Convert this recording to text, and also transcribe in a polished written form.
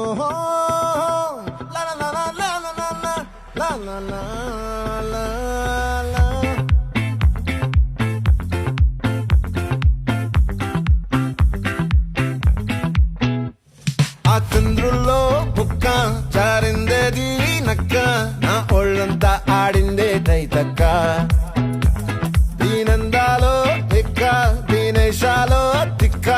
ఓహో లా లా లా లా లా లా లా లా లా లా లా. ఆ చంద్రుల్లో బుక్క జారిందేది నక్క, నా ఒళ్ళంతా ఆడిందే తైతక్క. దీనందాలో ఎక్క దీనేశాలో తిక్క,